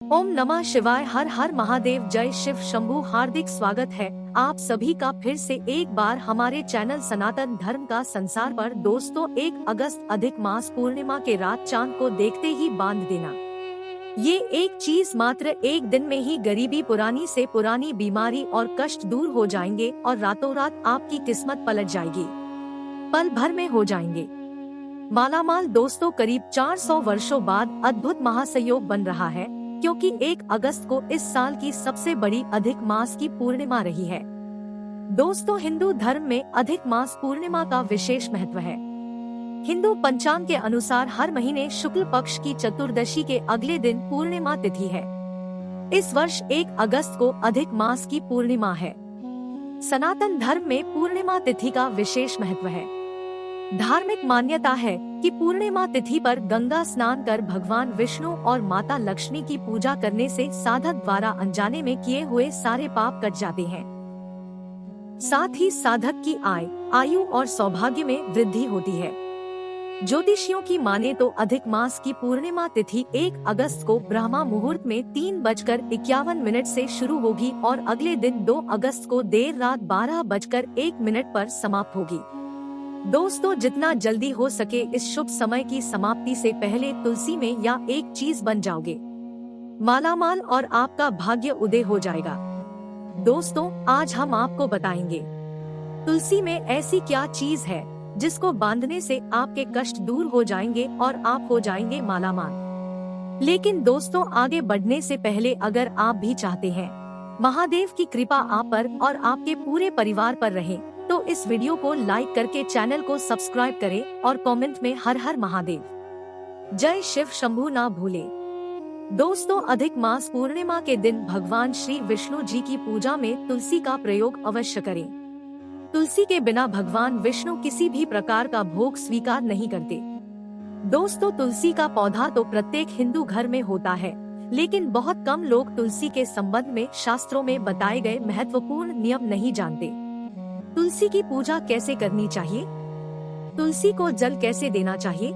ओम नमः शिवाय। हर हर महादेव। जय शिव शंभू। हार्दिक स्वागत है आप सभी का फिर से एक बार हमारे चैनल सनातन धर्म का संसार पर। दोस्तों, 1 अगस्त अधिक मास पूर्णिमा के रात चांद को देखते ही बांध देना। ये एक चीज मात्र एक दिन में ही गरीबी, पुरानी से पुरानी बीमारी और कष्ट दूर हो जाएंगे और रातों रात आपकी किस्मत पलट जाएगी, पल भर में हो जाएंगे मालामाल। दोस्तों, करीब 400 वर्षों बाद अद्भुत महासंयोग बन रहा है, क्योंकि 1 अगस्त को इस साल की सबसे बड़ी अधिक मास की पूर्णिमा रही है। दोस्तों, हिंदू धर्म में अधिक मास पूर्णिमा का विशेष महत्व है। हिंदू पंचांग के अनुसार हर महीने शुक्ल पक्ष की चतुर्दशी के अगले दिन पूर्णिमा तिथि है। इस वर्ष 1 अगस्त को अधिक मास की पूर्णिमा है। सनातन धर्म में पूर्णिमा तिथि का विशेष महत्व है। धार्मिक मान्यता है कि पूर्णिमा तिथि पर गंगा स्नान कर भगवान विष्णु और माता लक्ष्मी की पूजा करने से साधक द्वारा अनजाने में किए हुए सारे पाप कट जाते हैं। साथ ही साधक की आयु और सौभाग्य में वृद्धि होती है। ज्योतिषियों की माने तो अधिक मास की पूर्णिमा तिथि 1 अगस्त को ब्रह्मा मुहूर्त में 3:51 से शुरू होगी और अगले दिन 2 अगस्त को देर रात 12:01 पर समाप्त होगी। दोस्तों, जितना जल्दी हो सके इस शुभ समय की समाप्ति से पहले तुलसी में या एक चीज बन जाओगे, मालामाल और आपका भाग्य उदय हो जाएगा। दोस्तों, आज हम आपको बताएंगे तुलसी में ऐसी क्या चीज है जिसको बांधने से आपके कष्ट दूर हो जाएंगे और आप हो जाएंगे मालामाल। लेकिन दोस्तों, आगे बढ़ने से पहले अगर आप भी चाहते हैं महादेव की कृपा आप पर और आपके पूरे परिवार पर रहे, तो इस वीडियो को लाइक करके चैनल को सब्सक्राइब करें और कमेंट में हर हर महादेव, जय शिव शंभू ना भूले। दोस्तों, अधिक मास पूर्णिमा के दिन भगवान श्री विष्णु जी की पूजा में तुलसी का प्रयोग अवश्य करें। तुलसी के बिना भगवान विष्णु किसी भी प्रकार का भोग स्वीकार नहीं करते। दोस्तों, तुलसी का पौधा तो प्रत्येक हिंदू घर में होता है, लेकिन बहुत कम लोग तुलसी के संबंध में शास्त्रों में बताए गए महत्वपूर्ण नियम नहीं जानते। तुलसी की पूजा कैसे करनी चाहिए, तुलसी को जल कैसे देना चाहिए,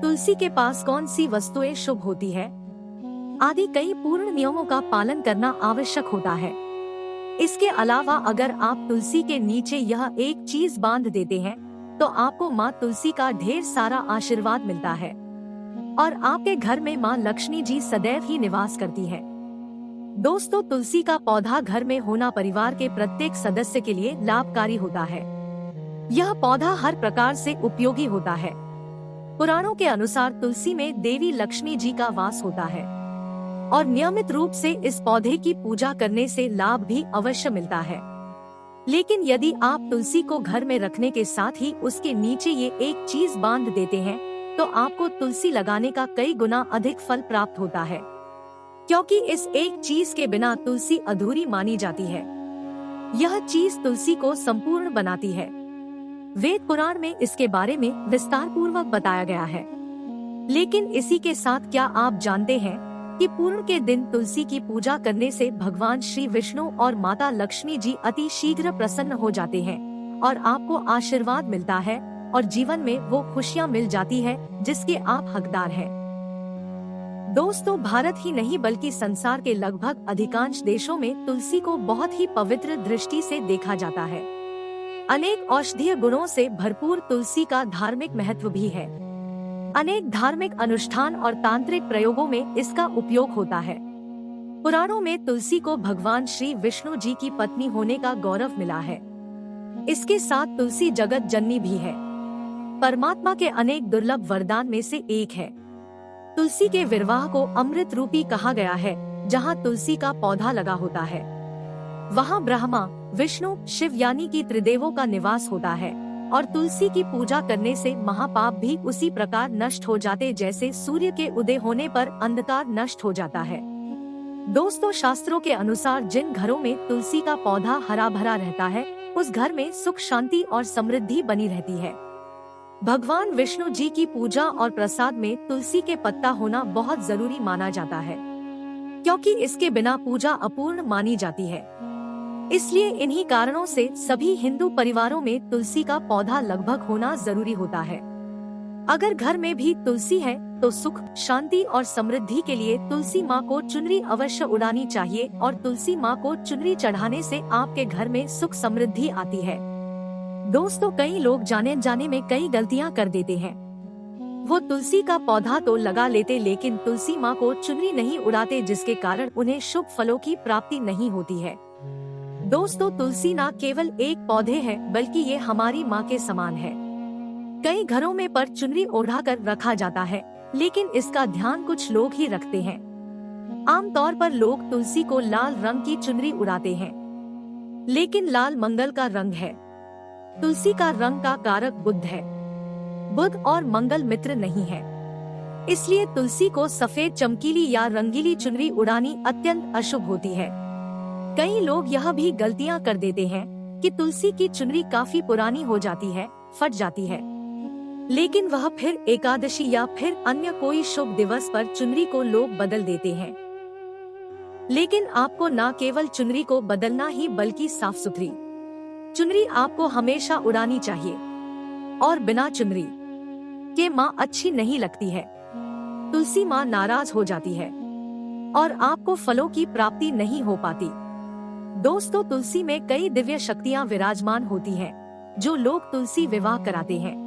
तुलसी के पास कौन सी वस्तुएं शुभ होती है, आदि कई पूर्ण नियमों का पालन करना आवश्यक होता है। इसके अलावा अगर आप तुलसी के नीचे यह एक चीज बांध देते हैं, तो आपको माँ तुलसी का ढेर सारा आशीर्वाद मिलता है और आपके घर में माँ लक्ष्मी जी सदैव ही निवास करती है। दोस्तों, तुलसी का पौधा घर में होना परिवार के प्रत्येक सदस्य के लिए लाभकारी होता है। यह पौधा हर प्रकार से उपयोगी होता है। पुराणों के अनुसार तुलसी में देवी लक्ष्मी जी का वास होता है और नियमित रूप से इस पौधे की पूजा करने से लाभ भी अवश्य मिलता है। लेकिन यदि आप तुलसी को घर में रखने के साथ ही उसके नीचे ये एक चीज बांध देते हैं, तो आपको तुलसी लगाने का कई गुना अधिक फल प्राप्त होता है, क्योंकि इस एक चीज के बिना तुलसी अधूरी मानी जाती है। यह चीज तुलसी को संपूर्ण बनाती है। वेद पुराण में इसके बारे में विस्तार पूर्वक बताया गया है। लेकिन इसी के साथ क्या आप जानते हैं कि पूर्ण के दिन तुलसी की पूजा करने से भगवान श्री विष्णु और माता लक्ष्मी जी अति शीघ्र प्रसन्न हो जाते हैं और आपको आशीर्वाद मिलता है और जीवन में वो खुशियाँ मिल जाती है जिसके आप हकदार हैं। दोस्तों, भारत ही नहीं बल्कि संसार के लगभग अधिकांश देशों में तुलसी को बहुत ही पवित्र दृष्टि से देखा जाता है। अनेक औषधीय गुणों से भरपूर तुलसी का धार्मिक महत्व भी है। अनेक धार्मिक अनुष्ठान और तांत्रिक प्रयोगों में इसका उपयोग होता है। पुराणों में तुलसी को भगवान श्री विष्णु जी की पत्नी होने का गौरव मिला है। इसके साथ तुलसी जगत जननी भी है, परमात्मा के अनेक दुर्लभ वरदान में से एक है। तुलसी के विवाह को अमृत रूपी कहा गया है। जहाँ तुलसी का पौधा लगा होता है, वहाँ ब्रह्मा, विष्णु, शिव यानी कि त्रिदेवों का निवास होता है और तुलसी की पूजा करने से महापाप भी उसी प्रकार नष्ट हो जाते जैसे सूर्य के उदय होने पर अंधकार नष्ट हो जाता है। दोस्तों, शास्त्रों के अनुसार जिन घरों में तुलसी का पौधा हरा भरा रहता है, उस घर में सुख, शांति और समृद्धि बनी रहती है। भगवान विष्णु जी की पूजा और प्रसाद में तुलसी के पत्ता होना बहुत जरूरी माना जाता है, क्योंकि इसके बिना पूजा अपूर्ण मानी जाती है। इसलिए इन्हीं कारणों से सभी हिंदू परिवारों में तुलसी का पौधा लगभग होना जरूरी होता है। अगर घर में भी तुलसी है तो सुख, शांति और समृद्धि के लिए तुलसी माँ को चुनरी अवश्य उड़ानी चाहिए और तुलसी माँ को चुनरी चढ़ाने से आपके घर में सुख समृद्धि आती है। दोस्तों, कई लोग जाने जाने में कई गलतियाँ कर देते हैं। वो तुलसी का पौधा तो लगा लेते लेकिन तुलसी माँ को चुनरी नहीं उड़ाते, जिसके कारण उन्हें शुभ फलों की प्राप्ति नहीं होती है। दोस्तों, तुलसी न केवल एक पौधे है बल्कि ये हमारी माँ के समान है। कई घरों में पर चुनरी ओढ़ा कर रखा जाता है, लेकिन इसका ध्यान कुछ लोग ही रखते हैं। आमतौर पर लोग तुलसी को लाल रंग की चुनरी उड़ाते हैं, लेकिन लाल मंगल का रंग है। तुलसी का रंग का कारक बुध है। बुध और मंगल मित्र नहीं है, इसलिए तुलसी को सफेद चमकीली या रंगीली चुनरी उड़ानी अत्यंत अशुभ होती है। कई लोग यह भी गलतियां कर देते हैं कि तुलसी की चुनरी काफी पुरानी हो जाती है, फट जाती है, लेकिन वह फिर एकादशी या फिर अन्य कोई शुभ दिवस पर चुनरी को लोग बदल देते हैं। लेकिन आपको न केवल चुनरी को बदलना ही बल्कि साफ सुथरी चुनरी आपको हमेशा उड़ानी चाहिए और बिना चुनरी के माँ अच्छी नहीं लगती है। तुलसी माँ नाराज हो जाती है और आपको फलों की प्राप्ति नहीं हो पाती। दोस्तों, तुलसी में कई दिव्य शक्तियाँ विराजमान होती हैं। जो लोग तुलसी विवाह कराते हैं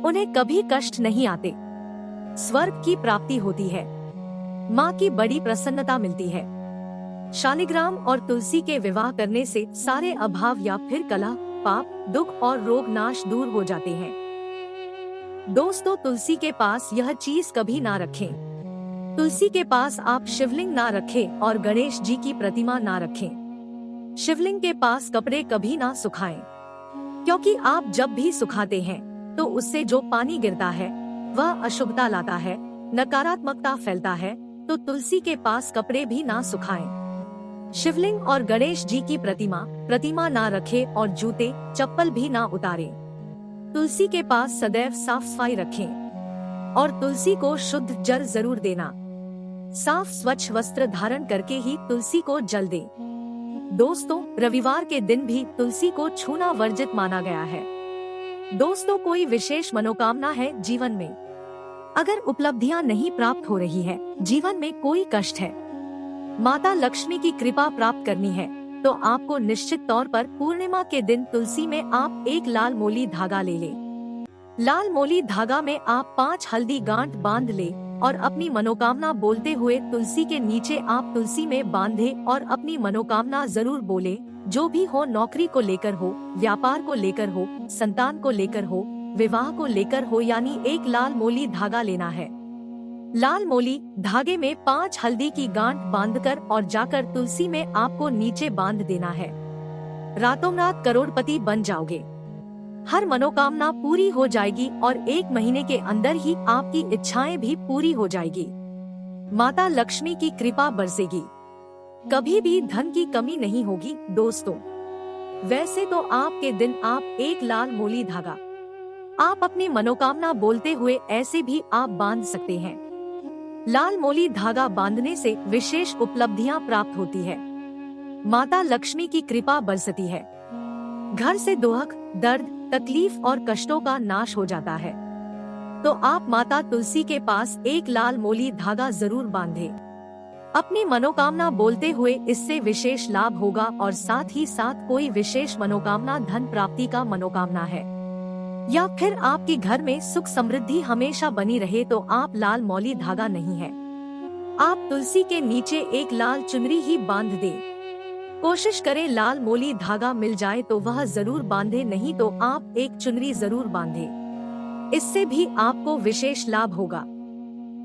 उन्हें कभी कष्ट नहीं आते, स्वर्ग की प्राप्ति होती है, माँ की बड़ी प्रसन्नता मिलती है। शालिग्राम और तुलसी के विवाह करने से सारे अभाव या फिर कलह, पाप, दुख और रोग नाश दूर हो जाते हैं। दोस्तों, तुलसी के पास यह चीज कभी ना रखें। तुलसी के पास आप शिवलिंग ना रखें और गणेश जी की प्रतिमा ना रखें। शिवलिंग के पास कपड़े कभी ना सुखाएं, क्योंकि आप जब भी सुखाते हैं तो उससे जो पानी गिरता है वह अशुभता लाता है, नकारात्मकता फैलता है। तो तुलसी के पास कपड़े भी ना सुखाएं। शिवलिंग और गणेश जी की प्रतिमा ना रखें और जूते चप्पल भी ना उतारें। तुलसी के पास सदैव साफ सफाई रखें और तुलसी को शुद्ध जल जरूर देना। साफ स्वच्छ वस्त्र धारण करके ही तुलसी को जल दें। दोस्तों, रविवार के दिन भी तुलसी को छूना वर्जित माना गया है। दोस्तों, कोई विशेष मनोकामना है जीवन में, अगर उपलब्धियां नहीं प्राप्त हो रही है, जीवन में कोई कष्ट है, माता लक्ष्मी की कृपा प्राप्त करनी है, तो आपको निश्चित तौर पर पूर्णिमा के दिन तुलसी में आप एक लाल मोली धागा ले लें। लाल मोली धागा में आप 5 हल्दी गांठ बांध ले और अपनी मनोकामना बोलते हुए तुलसी के नीचे आप तुलसी में बांधे और अपनी मनोकामना जरूर बोले। जो भी हो, नौकरी को लेकर हो, व्यापार को लेकर हो, संतान को लेकर हो, विवाह को लेकर हो, यानी एक लाल मोली धागा लेना है। लाल मोली धागे में 5 हल्दी की गांठ बांधकर और जाकर तुलसी में आपको नीचे बांध देना है। रातों रात करोड़पति बन जाओगे, हर मनोकामना पूरी हो जाएगी और 1 महीने के अंदर ही आपकी इच्छाएं भी पूरी हो जाएगी। माता लक्ष्मी की कृपा बरसेगी, कभी भी धन की कमी नहीं होगी। दोस्तों, वैसे तो आपके दिन आप एक लाल मोली धागा आप अपनी मनोकामना बोलते हुए ऐसे भी आप बांध सकते हैं। लाल मोली धागा बांधने से विशेष उपलब्धियां प्राप्त होती है, माता लक्ष्मी की कृपा बरसती है, घर से दुख, दर्द, तकलीफ और कष्टों का नाश हो जाता है। तो आप माता तुलसी के पास एक लाल मोली धागा जरूर बांधें। अपनी मनोकामना बोलते हुए इससे विशेष लाभ होगा और साथ ही साथ कोई विशेष मनोकामना, धन प्राप्ति का मनोकामना है या फिर आपके घर में सुख समृद्धि हमेशा बनी रहे, तो आप लाल मौली धागा नहीं है, आप तुलसी के नीचे एक लाल चुनरी ही बांध दें। कोशिश करें लाल मोली धागा मिल जाए तो वह जरूर बांधे, नहीं तो आप एक चुनरी जरूर बांधे, इससे भी आपको विशेष लाभ होगा।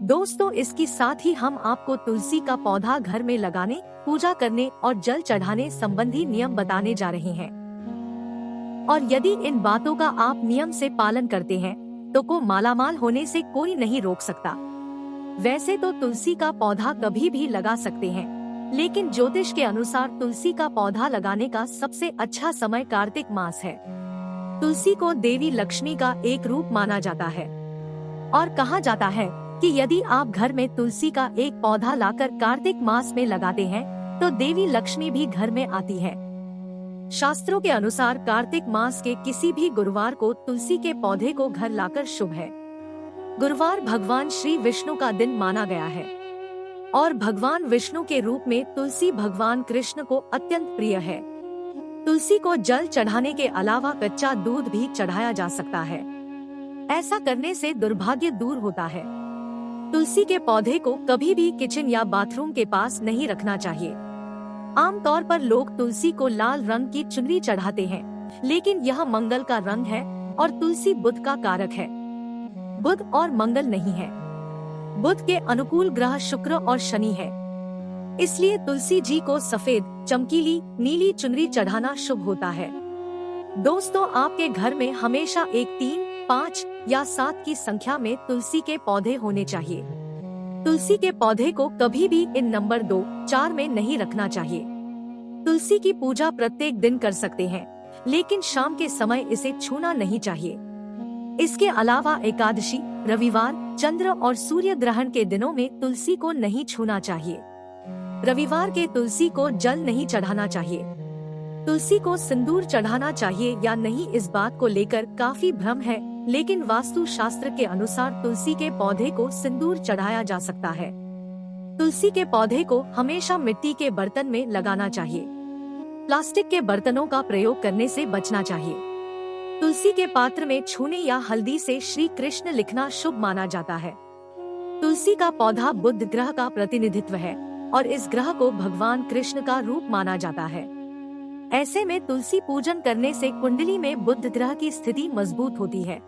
दोस्तों, इसके साथ ही हम आपको तुलसी का पौधा घर में लगाने, पूजा करने और जल चढ़ाने संबंधी नियम बताने जा रहे हैं। और यदि इन बातों का आप नियम से पालन करते हैं तो को मालामाल होने से कोई नहीं रोक सकता। वैसे तो तुलसी का पौधा कभी भी लगा सकते हैं, लेकिन ज्योतिष के अनुसार तुलसी का पौधा लगाने का सबसे अच्छा समय कार्तिक मास है। तुलसी को देवी लक्ष्मी का एक रूप माना जाता है और कहा जाता है कि यदि आप घर में तुलसी का एक पौधा लाकर कार्तिक मास में लगाते हैं तो देवी लक्ष्मी भी घर में आती है। शास्त्रों के अनुसार कार्तिक मास के किसी भी गुरुवार को तुलसी के पौधे को घर लाकर शुभ है। गुरुवार भगवान श्री विष्णु का दिन माना गया है और भगवान विष्णु के रूप में तुलसी भगवान कृष्ण को अत्यंत प्रिय है। तुलसी को जल चढ़ाने के अलावा कच्चा दूध भी चढ़ाया जा सकता है। ऐसा करने से दुर्भाग्य दूर होता है। तुलसी के पौधे को कभी भी किचन या बाथरूम के पास नहीं रखना चाहिए। आमतौर पर लोग तुलसी को लाल रंग की चुनरी चढ़ाते हैं, लेकिन यह मंगल का रंग है और तुलसी बुध का कारक है। बुध और मंगल नहीं है। बुध के अनुकूल ग्रह शुक्र और शनि है। इसलिए तुलसी जी को सफेद, चमकीली, नीली चुनरी चढ़ाना शुभ होता है। दोस्तों, आपके घर में हमेशा एक 3, 5 या 7 की संख्या में तुलसी के पौधे होने चाहिए। तुलसी के पौधे को कभी भी इन नंबर 2, 4 में नहीं रखना चाहिए। तुलसी की पूजा प्रत्येक दिन कर सकते हैं, लेकिन शाम के समय इसे छूना नहीं चाहिए। इसके अलावा एकादशी, रविवार, चंद्र और सूर्य ग्रहण के दिनों में तुलसी को नहीं छूना चाहिए। रविवार के तुलसी को जल नहीं चढ़ाना चाहिए। तुलसी को सिंदूर चढ़ाना चाहिए या नहीं, इस बात को लेकर काफी भ्रम है, लेकिन वास्तु शास्त्र के अनुसार तुलसी के पौधे को सिंदूर चढ़ाया जा सकता है। तुलसी के पौधे को हमेशा मिट्टी के बर्तन में लगाना चाहिए। प्लास्टिक के बर्तनों का प्रयोग करने से बचना चाहिए। तुलसी के पात्र में छूने या हल्दी से श्री कृष्ण लिखना शुभ माना जाता है। तुलसी का पौधा बुध ग्रह का प्रतिनिधित्व है और इस ग्रह को भगवान कृष्ण का रूप माना जाता है। ऐसे में तुलसी पूजन करने से कुंडली में बुध ग्रह की स्थिति मजबूत होती है।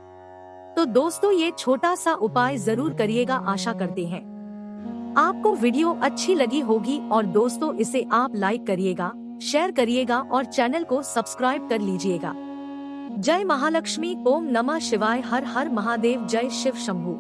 तो दोस्तों, ये छोटा सा उपाय जरूर करिएगा, आशा करते हैं आपको वीडियो अच्छी लगी होगी और दोस्तों इसे आप लाइक करिएगा, शेयर करिएगा और चैनल को सब्सक्राइब कर लीजिएगा। जय महालक्ष्मी, ओम नमः शिवाय, हर हर महादेव, जय शिव शंभू।